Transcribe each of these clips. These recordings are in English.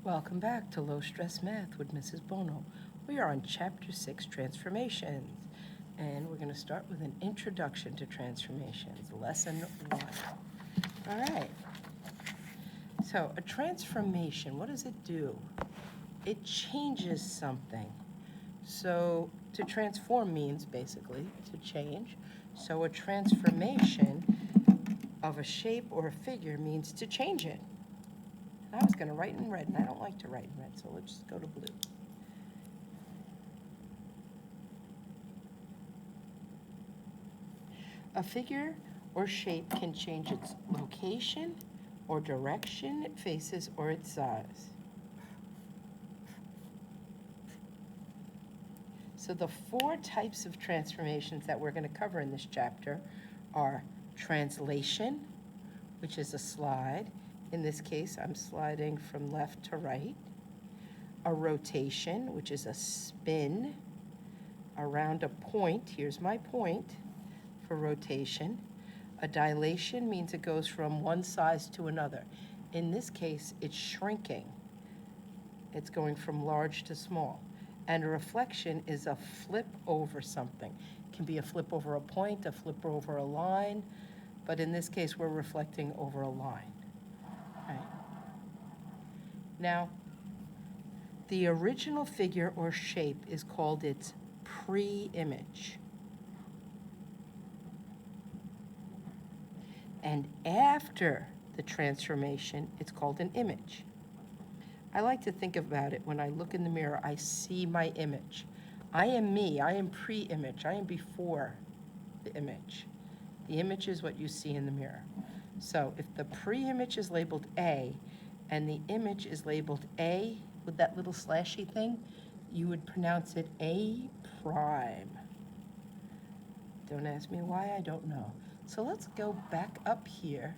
Welcome back to Low Stress Math with Mrs. Bono. We are on Chapter 6, Transformations, and we're going to start with an introduction to transformations, Lesson 1. All right. So a transformation, what does it do? It changes something. So to transform means basically to change. So a transformation of a shape or a figure means to change it. I was going to write in red, and I don't like to write in red, so let's just go to blue. A figure or shape can change its location or direction it faces or its size. So the 4 types of transformations that we're going to cover in this chapter are translation, which is a slide. In this case, I'm sliding from left to right. A rotation, which is a spin around a point. Here's my point for rotation. A dilation means it goes from one size to another. In this case, it's shrinking. It's going from large to small. And a reflection is a flip over something. It can be a flip over a point, a flip over a line, but in this case, we're reflecting over a line. Right. Now, the original figure or shape is called its pre-image. And after the transformation, it's called an image. I like to think about it when I look in the mirror, I see my image. I am me, I am pre-image, I am before the image. The image is what you see in the mirror. So if the pre-image is labeled A and the image is labeled A with that little slashy thing, you would pronounce it A prime. Don't ask me why, I don't know. So let's go back up here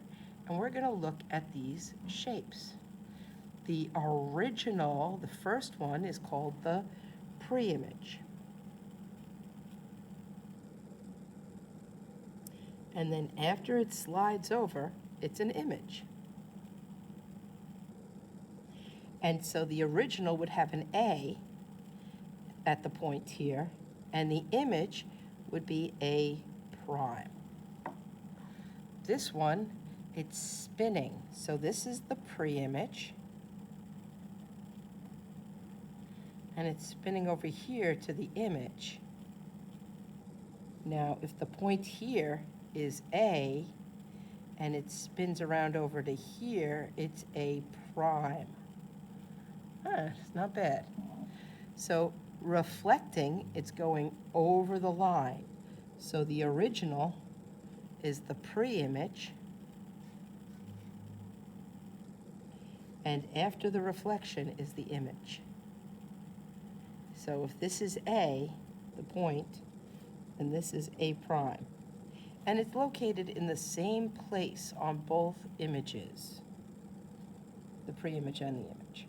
and we're going to look at these shapes. The original, the first one, is called the pre-image. And then after it slides over, it's an image. And so the original would have an A at the point here, and the image would be A prime. This one, it's spinning. So this is the pre-image. And it's spinning over here to the image. Now, if the point here is A, and it spins around over to here, it's A prime. It's not bad. So reflecting, it's going over the line. So the original is the pre-image, and after the reflection is the image. So if this is A, the point, and this is A prime. And it's located in the same place on both images, the pre-image and the image.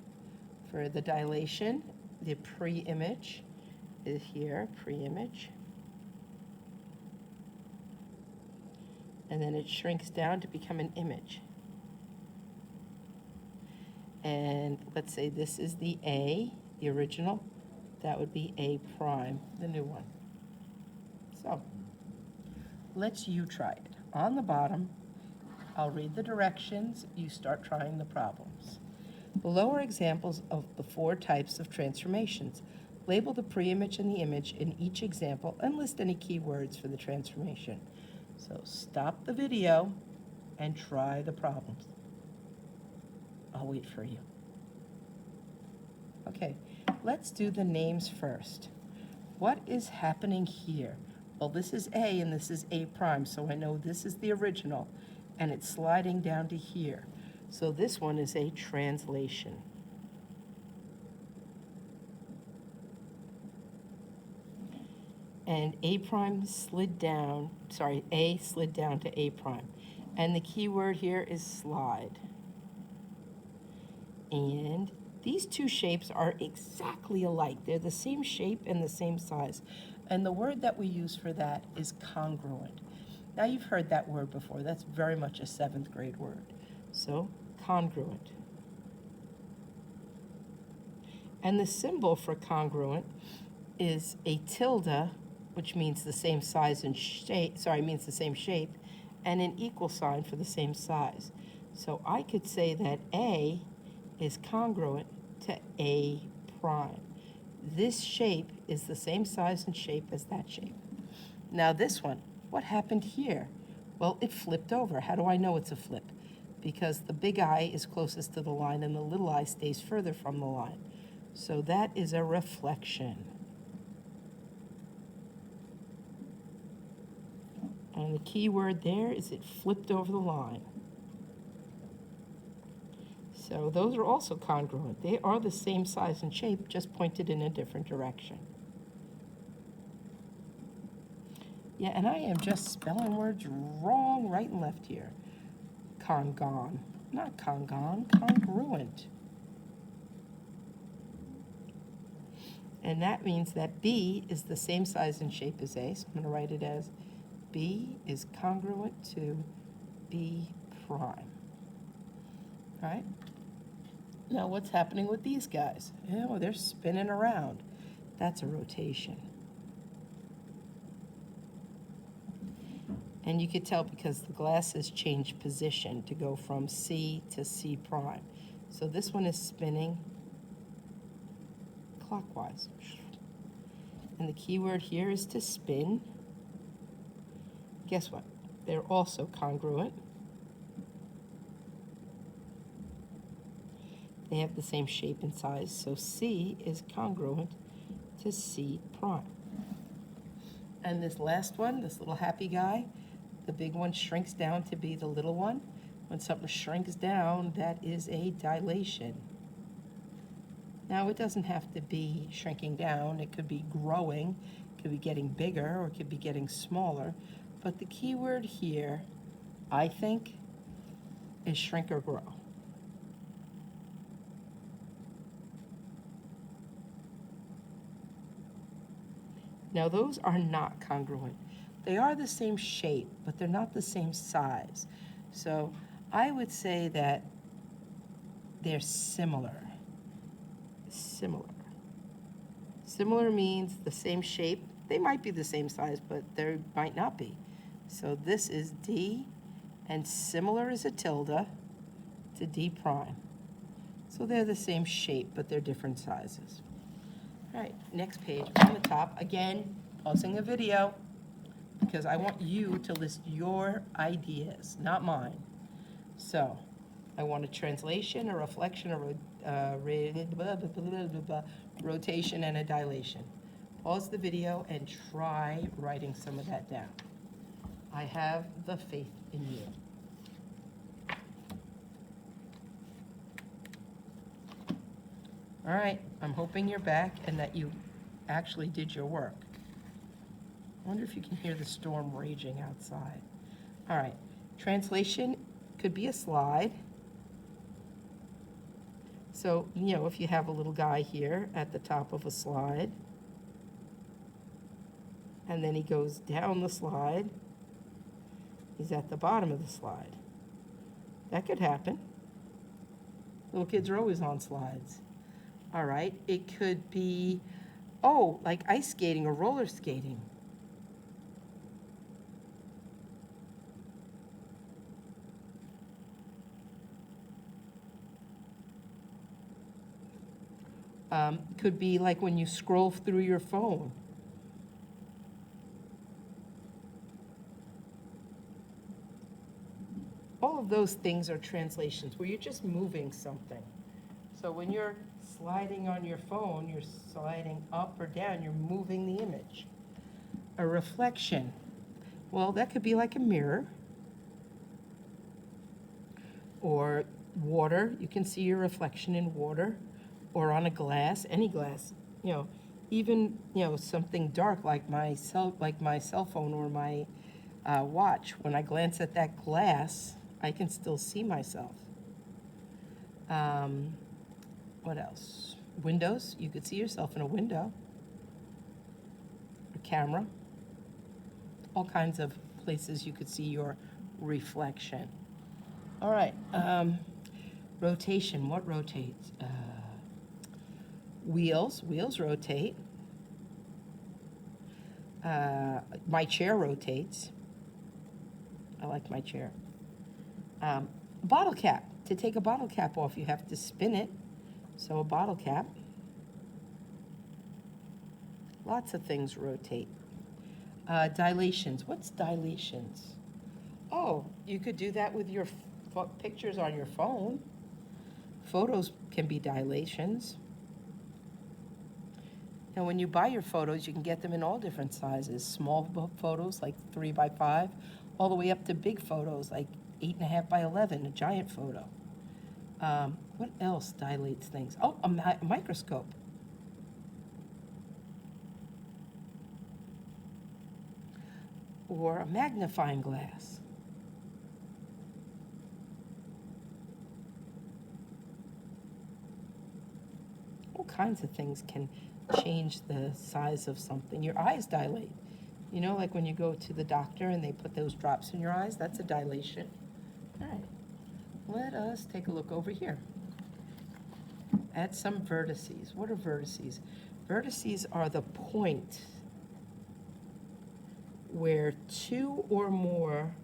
For the dilation, the pre-image is here, pre-image. And then it shrinks down to become an image. And let's say this is the A, the original. That would be A prime, the new one. So let's you try it. On the bottom, I'll read the directions. You start trying the problems. Below are examples of the 4 types of transformations. Label the pre-image and the image in each example and list any keywords for the transformation. So stop the video and try the problems. I'll wait for you. Okay, let's do the names first. What is happening here? Well, this is A and this is A prime, so I know this is the original, and it's sliding down to here. So this one is a translation. And A slid down to A prime. And the key word here is slide. And these 2 shapes are exactly alike. They're the same shape and the same size. And the word that we use for that is congruent. Now you've heard that word before. That's very much a 7th grade word. So congruent. And the symbol for congruent is a tilde, which means the same size and shape, means the same shape, and an equal sign for the same size. So I could say that A is congruent to A prime. This shape is the same size and shape as that shape. Now this one, what happened here? Well, it flipped over. How do I know it's a flip? Because the big I is closest to the line and the little I stays further from the line. So that is a reflection. And the key word there is it flipped over the line. So those are also congruent. They are the same size and shape, just pointed in a different direction. Yeah, and I am just spelling words wrong, right and left here. Congon, not congon, congruent. And that means that B is the same size and shape as A, so I'm going to write it as B is congruent to B prime. All right? Now what's happening with these guys? Oh, they're spinning around. That's a rotation. And you could tell because the glasses changed position to go from C to C prime. So this one is spinning clockwise. And the key word here is to spin. Guess what? They're also congruent. They have the same shape and size, so C is congruent to C prime. And this last one, this little happy guy, the big one shrinks down to be the little one. When something shrinks down, that is a dilation. Now, it doesn't have to be shrinking down. It could be growing, it could be getting bigger, or it could be getting smaller. But the key word here, I think, is shrink or grow. Now, those are not congruent. They are the same shape, but they're not the same size. So I would say that they're similar. Similar. Similar means the same shape. They might be the same size, but they might not be. So this is D, and similar is a tilde to D prime. So they're the same shape, but they're different sizes. All right, next page on the top. Again, pausing the video because I want you to list your ideas, not mine. So I want a translation, a reflection, a rotation, and a dilation. Pause the video and try writing some of that down. I have the faith in you. All right, I'm hoping you're back and that you actually did your work. I wonder if you can hear the storm raging outside. All right, translation could be a slide. So, you know, if you have a little guy here at the top of a slide, and then he goes down the slide, he's at the bottom of the slide. That could happen. Little kids are always on slides. All right, it could be, oh, like ice skating or roller skating. Could be like when you scroll through your phone. All of those things are translations where you're just moving something. So when you're sliding on your phone, you're sliding up or down, you're moving the image. A reflection, well, that could be like a mirror. Or water, you can see your reflection in water. Or on a glass, any glass, you know, even, you know, something dark like my cell phone or my watch. When I glance at that glass, I can still see myself. What else? Windows, you could see yourself in a window. A camera. All kinds of places you could see your reflection. All right, rotation, what rotates? Wheels rotate. My chair rotates. I like my chair. Bottle cap. To take a bottle cap off, you have to spin it. So a bottle cap. Lots of things rotate. Dilations. What's dilations? Oh, you could do that with your pictures on your phone. Photos can be dilations. Now, when you buy your photos, you can get them in all different sizes. Small photos, like 3 by 5, all the way up to big photos, like 8.5 by 11, a giant photo. What else dilates things? Oh, a microscope. Or a magnifying glass. All kinds of things can change the size of something. Your eyes dilate. You know, like when you go to the doctor and they put those drops in your eyes, that's a dilation. All right, let us take a look over here at some vertices. What are vertices? Vertices are the point where two or more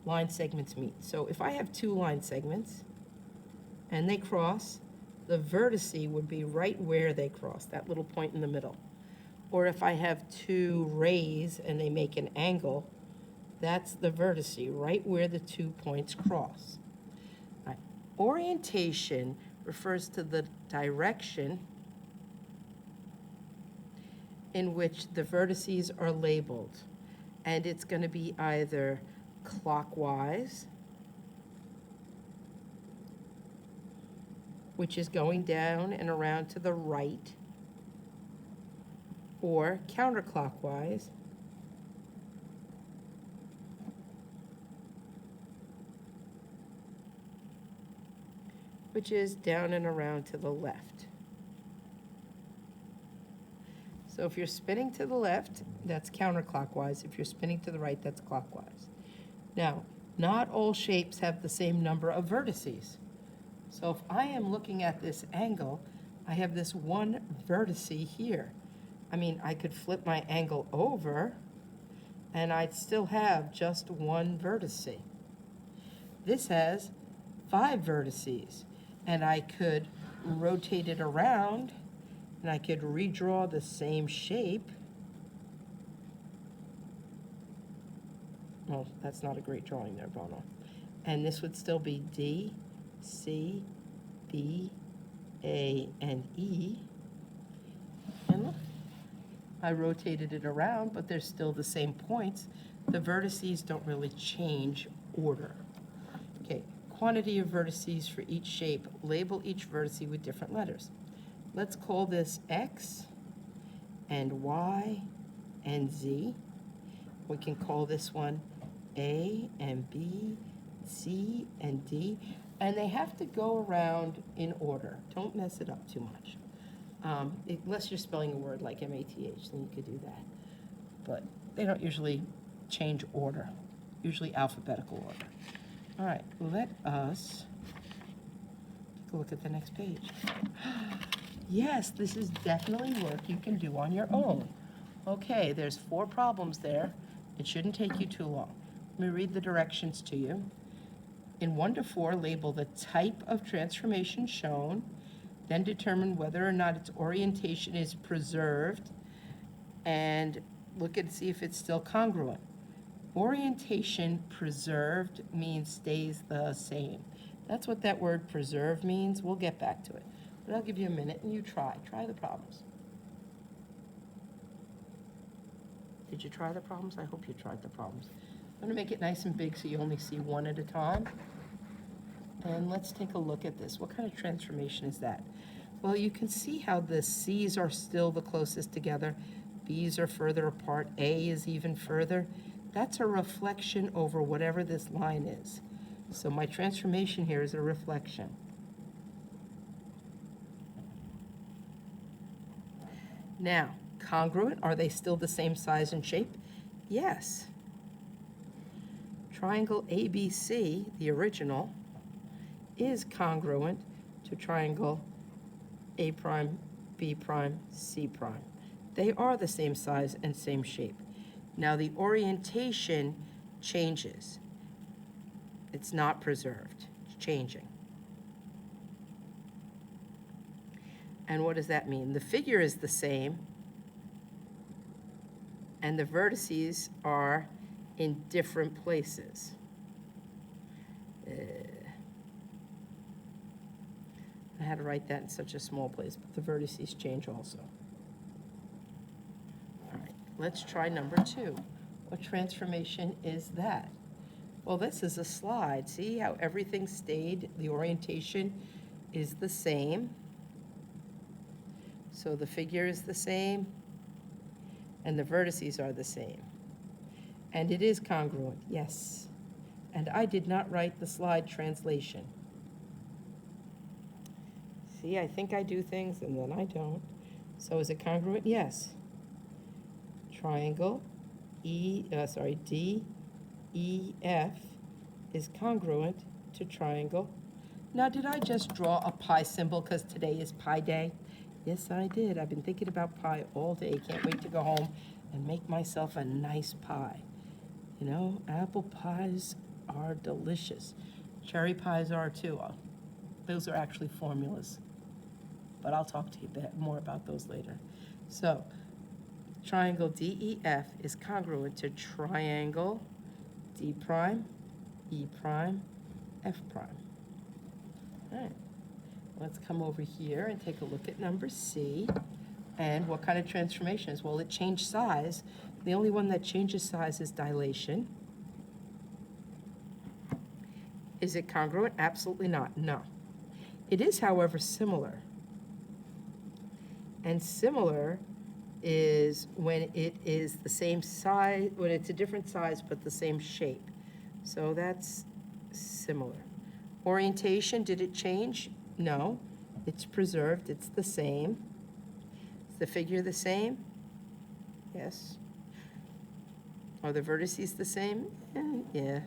line segments meet. So if I have two line segments and they cross, the vertice would be right where they cross, that little point in the middle. Or if I have two rays and they make an angle, that's the vertice, right where the 2 points cross. All right. Orientation refers to the direction in which the vertices are labeled. And it's going to be either clockwise, which is going down and around to the right, or counterclockwise, which is down and around to the left. So if you're spinning to the left, that's counterclockwise. If you're spinning to the right, that's clockwise. Now, not all shapes have the same number of vertices. So if I am looking at this angle, I have this one vertice here. I mean, I could flip my angle over, and I'd still have just one vertice. This has 5 vertices, and I could rotate it around, and I could redraw the same shape. Well, that's not a great drawing there, Bono. And this would still be D, C, B, A, and E. And look, I rotated it around, but they're still the same points. The vertices don't really change order. Okay, quantity of vertices for each shape. Label each vertice with different letters. Let's call this X and Y and Z. We can call this one A and B, C and D. And they have to go around in order. Don't mess it up too much. Unless you're spelling a word like M-A-T-H, then you could do that. But they don't usually change order, usually alphabetical order. All right, let us take a look at the next page. Yes, this is definitely work you can do on your own. Okay, there's 4 problems there. It shouldn't take you too long. Let me read the directions to you. In 1 to 4, label the type of transformation shown, then determine whether or not its orientation is preserved, and look and see if it's still congruent. Orientation preserved means stays the same. That's what that word preserve means. We'll get back to it. But I'll give you a minute and you try. Try the problems. Did you try the problems? I hope you tried the problems. I'm going to make it nice and big so you only see one at a time. And let's take a look at this. What kind of transformation is that? Well, you can see how the C's are still the closest together. B's are further apart. A is even further. That's a reflection over whatever this line is. So my transformation here is a reflection. Now, congruent, are they still the same size and shape? Yes. Triangle ABC, the original, is congruent to triangle A prime B prime, C prime. They are the same size and same shape. Now the orientation changes. It's not preserved, it's changing. And what does that mean? The figure is the same, and the vertices are in different places. I had to write that in such a small place, but the vertices change also. All right, let's try number 2. What transformation is that? Well, this is a slide. See how everything stayed? The orientation is the same. So the figure is the same, and the vertices are the same. And it is congruent, yes. And I did not write the slide translation. See, I think I do things and then I don't. So is it congruent? Yes. Triangle D, E, F is congruent to triangle. Now, did I just draw a pi symbol because today is Pi Day? Yes, I did. I've been thinking about pie all day. Can't wait to go home and make myself a nice pie. You know, apple pies are delicious. Cherry pies are too. Those are actually formulas. But I'll talk to you a bit more about those later. So, triangle DEF is congruent to triangle D prime, E prime, F prime. All right, let's come over here and take a look at number C. And what kind of transformation is? Well, it changed size. The only one that changes size is dilation. Is it congruent? Absolutely not, no. It is, however, similar. And similar is when it is the same size, when it's a different size but the same shape. So that's similar. Orientation, did it change? No, it's preserved, it's the same. Is the figure the same? Yes. Are the vertices the same? Yeah.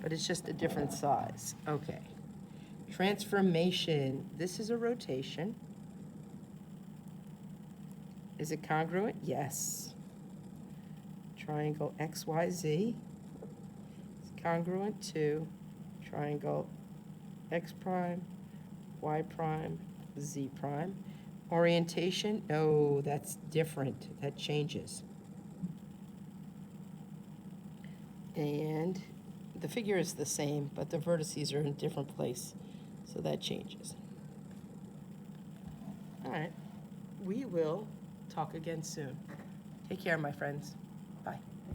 But it's just a different size. Okay. Transformation, this is a rotation. Is it congruent? Yes. Triangle XYZ is congruent to triangle X prime, Y prime, Z prime. Orientation, no, that's different. That changes. And the figure is the same, but the vertices are in a different place, so that changes. All right, we will talk again soon. Take care, my friends. Bye.